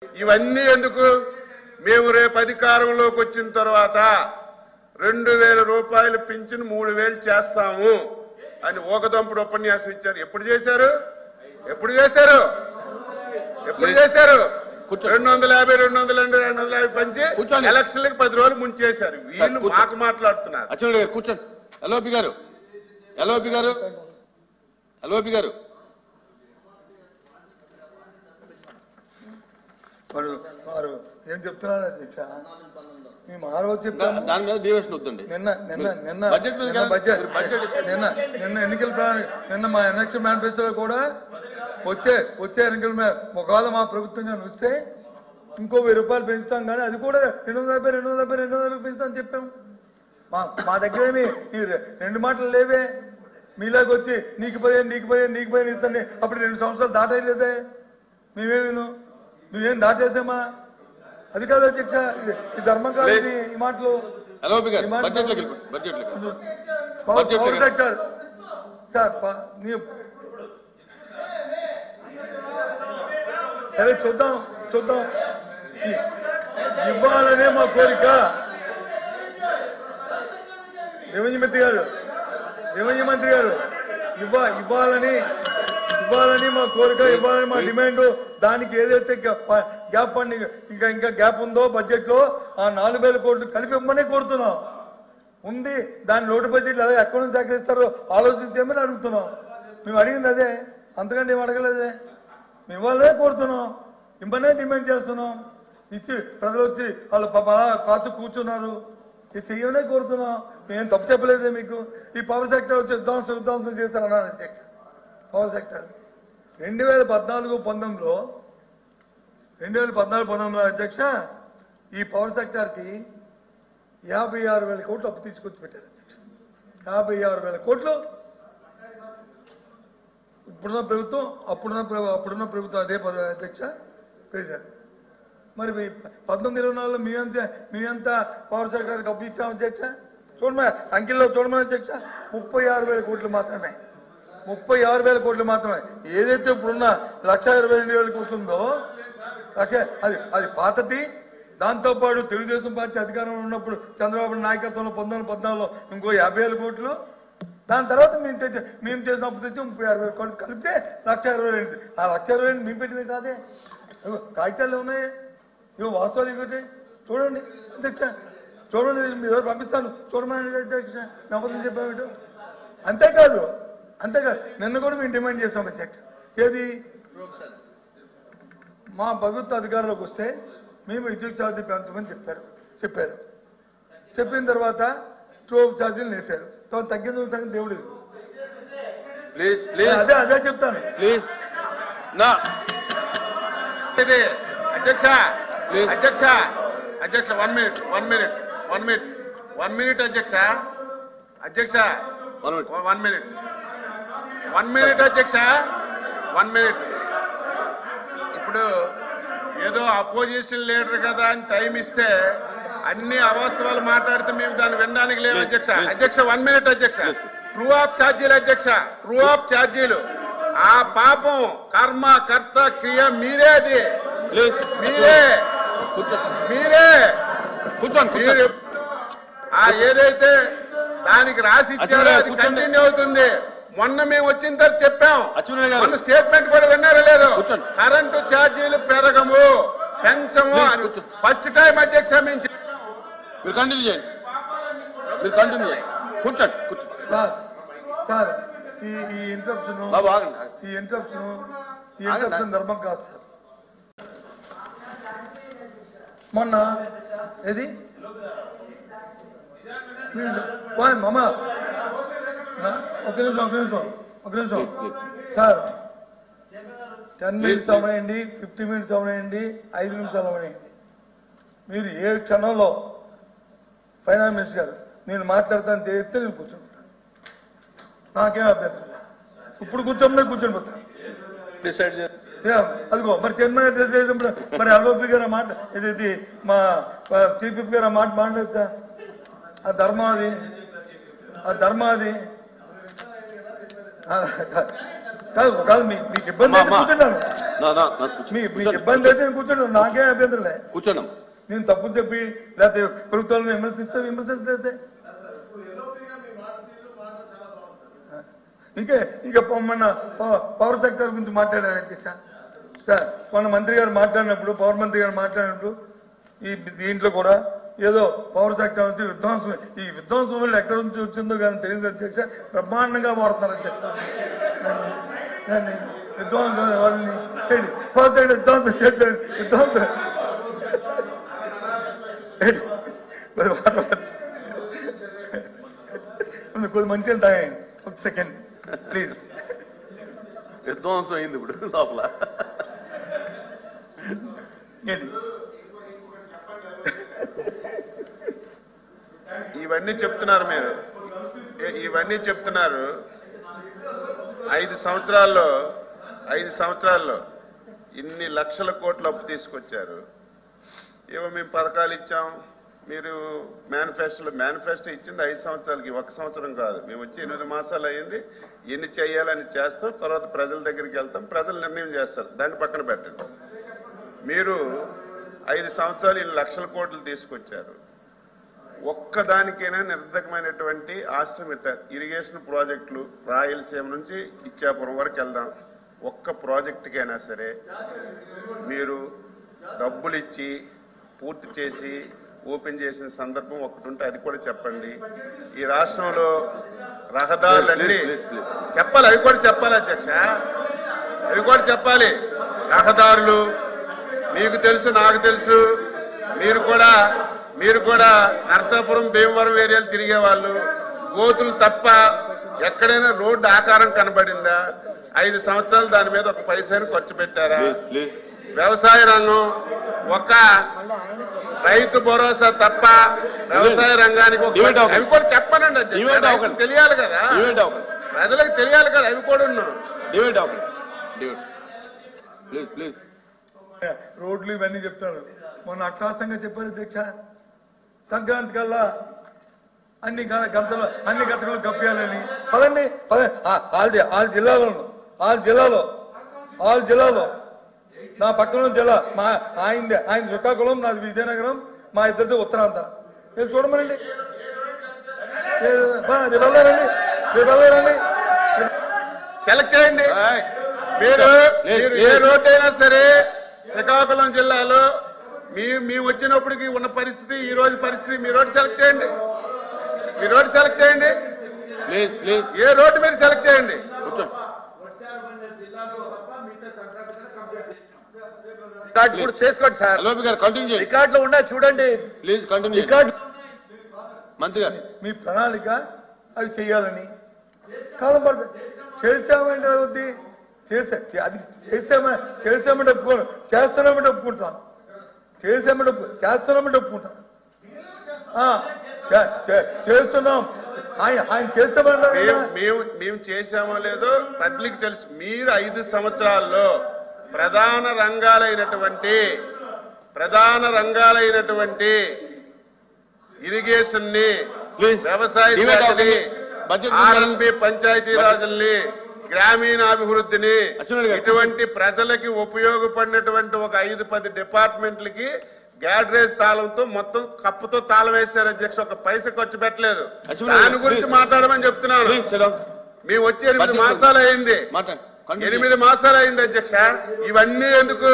ఇవన్నీ ఎందుకు? మేము రేపు అధికారంలోకి వచ్చిన తర్వాత 2000 రూపాయలు పింఛను 3000 చేస్తాము అని ఓకదంపుడు ఉపన్యాసం ఇచ్చారు. ఎప్పుడు చేశారు? 250 250 పంచి ఎలక్షన్లకు 10 రోజులు ముంచేశారు. వీళ్ళు మాకు మాట్లాడుతున్నారు. అచ్చెన్నాయుడు గారు కూర్చోండి. ఎల్ఓపి గారు వారు ఏం చెప్తున్నారు అధ్యక్ష? మేము ఆ రోజు చెప్తాను. దాని మీద డివిషన్ వద్దండి. నిన్న ఎన్నికల నిన్న మా ఎలక్షన్ మేనిఫెస్టోలో కూడా వచ్చే ఎన్నికల మీద ఒకవేళ మా ప్రభుత్వంగా వస్తే ఇంకో 1000 రూపాయలు పెంచుతాం, కానీ అది కూడా 250 పెంచుతాం చెప్పాము. మా దగ్గర ఏమి ఈ 2 మాటలు లేవే. మీలాగ వచ్చి నీకు 15 ఇస్తాను అప్పుడు 2 సంవత్సరాలు దాటలేదే. మేమేం దాటేసామా? అది కాదు అధ్యక్ష, ఈ ధర్మం కాదు ఈ మాటలు. పవర్ సెక్టర్ సార్ సరే చూద్దాం. ఇవ్వాలనే మా కోరిక. రెవెన్యూ మంత్రి గారు ఇవ్వాలని మా కోరిక, ఇవ్వాలని మా డిమాండ్. దానికి ఏదైతే గ్యాప్ ఫండింగ్ ఇంకా గ్యాప్ ఉందో బడ్జెట్ లో ఆ 4000 కోట్లు కలిపి ఇవ్వమనే కోరుతున్నాం. ఉంది దాని లోటు బడ్జెట్ అదే ఎక్కడ నుంచి సేకరిస్తారో ఆలోచించేమని అడుగుతున్నాం. మేము అడిగింది అదే, అంతకంటే ఏం అడగలేదే. మేము ఇవ్వాలనే కోరుతున్నాం, ఇవ్వనే డిమాండ్ చేస్తున్నాం. ఇచ్చి ప్రజలు వచ్చి వాళ్ళు కాసు కూర్చున్నారు, ఇది చెయ్యనే కోరుతున్నాం. మేము తప్పు చెప్పలేదే మీకు. ఈ పవర్ సెక్టర్ వచ్చి విధ్వంసం చేస్తారన్నారు అధ్యక్ష. పవర్ సెక్టర్ 2014-19లో అధ్యక్ష ఈ పవర్ సెక్టర్ కి 56,000 కోట్లు అప్పు తీసుకొచ్చి పెట్టారు అధ్యక్ష. 56,000 కోట్లు ఇప్పుడున్న ప్రభుత్వం అప్పుడున్న ప్రభుత్వం అదే అధ్యక్ష పేశారు. మరి 19-24లో మేమెంత పవర్ సెక్టర్కి అప్పు ఇచ్చాము అధ్యక్ష? చూడమని అంకెల్లో చూడమని అధ్యక్ష 36,000 కోట్లు మాత్రమే. 36,000 కోట్లు మాత్రమే. ఏదైతే ఇప్పుడున్న 1,22,000 కోట్లు ఉందో అది పాతది. దాంతోపాటు తెలుగుదేశం పార్టీ అధికారంలో ఉన్నప్పుడు చంద్రబాబు నాయకత్వంలో 1914లో ఇంకో 50,000 కోట్లు. దాని తర్వాత మేము చేసిన అప్పు తెచ్చి 36,000 కోట్లు కలిపితే 1,22,000. ఆ 1,22,000 మేము పెట్టింది కాదే, కాగితాలు ఉన్నాయి. ఇవి వాస్తవాలు ఇంకోటి చూడండి అధ్యక్ష, చూడండి. మీ దగ్గర పంపిస్తాను చూడమని అధ్యక్ష. నమ్మకం చెప్పాము. అంతేకాదు నిన్న కూడా మేము డిమాండ్ చేస్తాం అధ్యక్ష. ఏది మా ప్రభుత్వ అధికారంలోకి వస్తే మేము విద్యుత్ ఛార్జీ పెంచమని చెప్పారు. చెప్పిన తర్వాత స్టోవ్ ఛార్జీలు వేశారు. తగ్గింది సంగతి దేవుడు. అదే చెప్తాను. అధ్యక్ష 1 మినిట్ అధ్యక్ష 1 మినిట్ అధ్యక్ష 1 మినిట్. ఇప్పుడు ఏదో అపోజిషన్ లీడర్ కదా అని టైం ఇస్తే అన్ని అవాస్తవాలు మాట్లాడితే మేము దాన్ని వినడానికి లేవు అధ్యక్ష. 1 మినిట్ అధ్యక్ష. ట్రూ ఆఫ్ ఛార్జీలు ఆ పాపం కర్మ కర్త క్రియ మీరే. అది మీరే ఏదైతే దానికి రాసి ఇచ్చారో అది కంటిన్యూ అవుతుంది. మొన్న మేము వచ్చిన తర్వాత చెప్పాం, మొన్న స్టేట్మెంట్ కూడా విన్నారో లేదు. కరెంటు ఛార్జీలు పెంచము అని ఫస్ట్ టైం అధ్యక్ష మేము కంటిన్యూ చేయండి. కూర్చోండి. సార్ ఈ ఇంటరప్షన్ ధర్మం కాదు సార్. మొన్న ఏది మామ ఒక నిమిషం సార్ 10 మినిట్స్ అవనండి, 50 మినిట్స్ అవనండి, 5 నిమిషాలు అవనండి. మీరు ఏ క్షణంలో ఫైనాన్స్ మినిస్టర్ గారు నేను మాట్లాడతాను చేస్తే నేను కూర్చోబెడతాను. నాకేం అభ్యంతరం. ఇప్పుడు కూర్చొని పోతాను. అదిగో మరి 10 మినిట్స్ మరి అల్లోపి గారు మాట ఇది మా చీఫ్ విప్ గారు మాట మాట్లాడచ్చా? ఆ ధర్మాది కాదు ఒకవేళ మీకు ఇబ్బంది అయితే కూర్చున్నాను మీకు ఇబ్బంది అయితే నేను కూర్చున్నాను, నాకేం అభ్యంతరం లే. కూర్చోండి. నేను తప్పు చెప్పి లేకపోతే ప్రభుత్వాలను విమర్శిస్తే ఇంకా మొన్న పవర్ సెక్టర్ గురించి మాట్లాడారు అధ్యక్ష. సార్ మొన్న మంత్రి గారు మాట్లాడినప్పుడు, పవర్ మంత్రి గారు మాట్లాడినప్పుడు దీంట్లో కూడా ఏదో పవర్ సెక్టర్ నుంచి విధ్వంసం ఎక్కడి నుంచి వచ్చిందో కానీ తెలియదు అధ్యక్ష. బ్రహ్మాండంగా వాడుతున్నారు అధ్యక్ష. విధ్వంసం వాళ్ళని పవర్ సెక్టర్ విధ్వంసం కొద్ది మంచిగా తాగండి. ఒక సెకండ్ ప్లీజ్. విధ్వంసం అయింది ఇప్పుడు లోపల. ఇవన్నీ చెప్తున్నారు మీరు, ఇవన్నీ చెప్తున్నారు. 5 సంవత్సరాల్లో ఇన్ని లక్షల కోట్ల అప్పు తీసుకొచ్చారు. ఏవో మేము పథకాలు ఇచ్చాం, మీరు మేనిఫెస్టో ఇచ్చింది 5 సంవత్సరాలకి, 1 సంవత్సరం కాదు. మేము వచ్చి 8 మాసాలు అయ్యింది. ఎన్ని చేయాలని చేస్తాం, తర్వాత ప్రజల దగ్గరికి వెళ్తాం, ప్రజలు నిర్ణయం చేస్తారు. దాన్ని పక్కన పెట్టండి. మీరు 5 సంవత్సరాలు ఇన్ని లక్షల కోట్లు తీసుకొచ్చారు. ఒక్కదానికైనా నిర్ధకమైనటువంటి ఆశ్రమిత ఇరిగేషన్ ప్రాజెక్టులు రాయలసీమ నుంచి ఇచ్చాపురం వరకు వెళ్దాం, ఒక్క ప్రాజెక్టుకైనా సరే మీరు డబ్బులు ఇచ్చి పూర్తి చేసి ఓపెన్ చేసిన సందర్భం ఒకటి ఉంటే అది కూడా చెప్పండి. ఈ రాష్ట్రంలో రహదారులన్నీ చెప్పాలి, అవి కూడా చెప్పాలి అధ్యక్ష, అవి కూడా చెప్పాలి. రహదారులు మీకు తెలుసు, నాకు తెలుసు. మీరు కూడా నరసాపురం, భీమవరం ఏరియాలు తిరిగేవాళ్ళు. గోతులు తప్ప ఎక్కడైనా రోడ్డు ఆకారం కనబడిందా? 5 సంవత్సరాలు దాని మీద ఒక పైసాను ఖర్చు పెట్టారా? వ్యవసాయ రంగం ఒక రైతు భరోసా తప్ప వ్యవసాయ రంగానికి అవి కూడా చెప్పనండి. తెలియాలి కదా, ప్రజలకు తెలియాలి కదా, అవి కూడా ఉన్నాం. రోడ్లు ఇవన్నీ చెప్తారు. మొన్న అట్టాసంగా చెప్పారు అధ్యక్ష, సంక్రాంతి కల్లా అన్ని గతలు కప్పియాలని. పదండి ఆల్ జిల్లాలో నా పక్కన జిల్లా ఆయన శ్రీకాకుళం, నాది విజయనగరం, మా ఇద్దరిది ఉత్తరాంధ్ర. మీరు చూడమనండి, రేపు సెలెక్ట్ చేయండి. మీరు ఏ రోడ్డు అయినా సరే శ్రీకాకుళం జిల్లాలో మేము వచ్చినప్పటికి ఉన్న పరిస్థితి, ఈ రోజు పరిస్థితి, మీ రోడ్డు సెలెక్ట్ చేయండి. ఏ రోడ్డు మీరు సెలెక్ట్ చేయండి. చేసుకోండి సార్, రికార్డులో ఉండే చూడండి. Please continue. మంత్రి గారు మీ ప్రణాళిక అవి చేయాలని కాలం పడుతుంది. చేసామంటే అవుద్ది, అది చేసామంటే ఒప్పుకోను, చేస్తున్నామంటే ఒప్పుకుంటాను, చేస్తున్నామంటే ఒప్పుకుంటాను. చేస్తున్నాం, ఆయన చేస్తామంటారు. మేము చేసామో లేదో పబ్లిక్ తెలుసు. మీరు 5 సంవత్సరాల్లో ప్రధాన రంగాలైనటువంటి ఇరిగేషన్ ని, వ్యవసాయ శాఖని, ఆర్ఎన్బి పంచాయతీరాజుల్ని, గ్రామీణాభివృద్ధిని, ఇటువంటి ప్రజలకి ఉపయోగపడినటువంటి ఒక 5-10 డిపార్ట్మెంట్లకి గ్యాడ్రేజ్ తాళంతో మొత్తం కప్పుతో తాళం వేశారు అధ్యక్ష. ఒక పైసా ఖర్చు పెట్టలేదు. దాని గురించి మాట్లాడమని చెప్తున్నాను. మేము వచ్చి 8 మాసాలు అయింది. 8 మాసాలు అయింది అధ్యక్ష. ఇవన్నీ ఎందుకు?